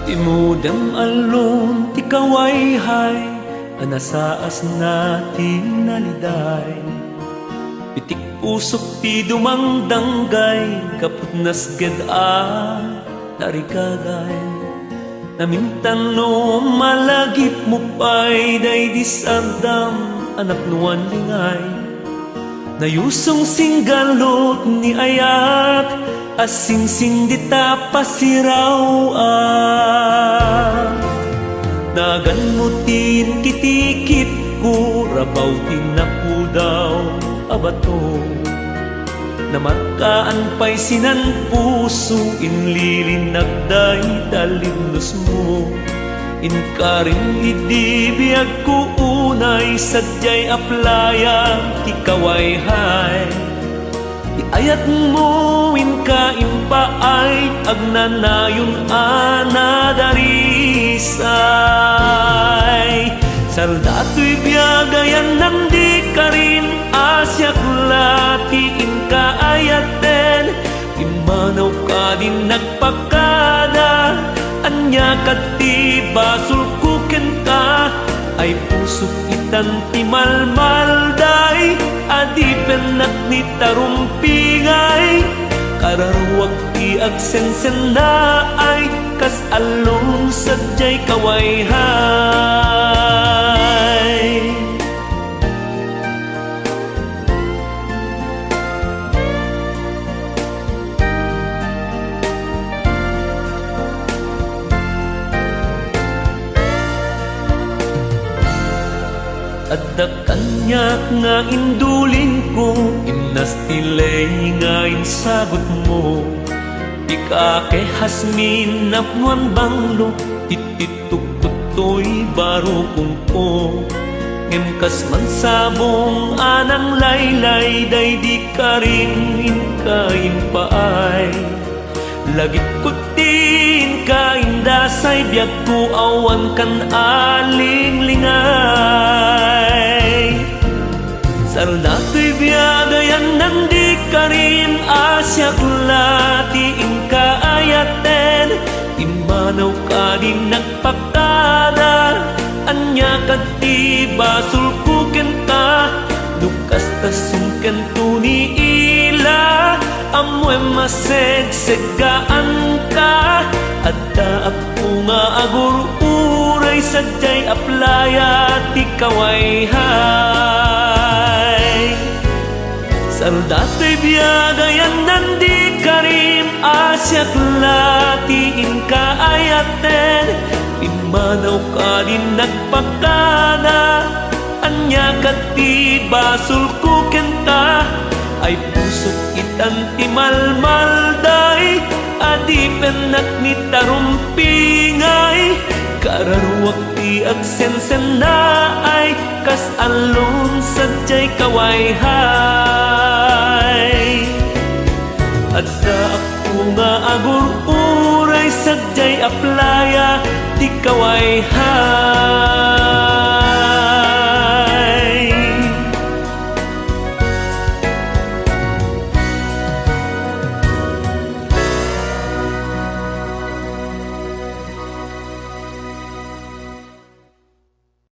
Imudam alon ti Kawaihae, anasaas natin naliday. Pitik pusok ti dumangdanggay, kaput nasged tarigagay. Namintano malagip mo pa'y day disandam, anak nuan lingay. Nayusong singgalot ni ayak, asingsing dita pasiraw naganmutin kitikit ko, rabaw tinakudaw abato. Namatkaan pa'y sinan puso, inlilinagday talimnos mo. Inkaring idibiyag ko unay, sadyay aplaya ti Kawaihae. Iayat mo inkaimpaay, agnanayon anadarisay. Saldato'y biyagayan ng di ka rin, asyak lati inkaayaten. Imanaw ka din nagpakada, anya kati basul kuken ka. Ay pusok itan ti malmalday, adipen nak ni tarumpingay. Kararuwag ti agsensen na ay, kas along sadyay Kawaihae. Adda kanyak nga indulin ko, inastilay nga insagot mo. Ika kay hasmin napnuan banglo, titituk-tutoy baro kungko. Ngemkas man sabong anang laylay, day di ka rin inkain paay. Lagit kutin ka indasay, biyag ko awan kan aling lingay. Saldato'y biyagayan ng di ka rin, asyak lati inkaayaten. Imanaw ka din nagpakada, anya kati basul kuken ka. Lukas tasungken tu ni ila, amoy masegsegaan ka. Adda ako nga agur-uray, sadyay aplaya ti Kawaihae. Saldato'y biyagayan ng di ka rin, asyak lati inkaayaten. Imanaw ka din nagpakada, anya kati basul kuken ka. Ay pusok itan ti malmalday, adipen nak ni tarumpingay. Kararuwag ti agsensen na ay, kas alon sadyay Kawaihae. Adda ako nga agur-uray, sadyay aplaya ti Kawaihae.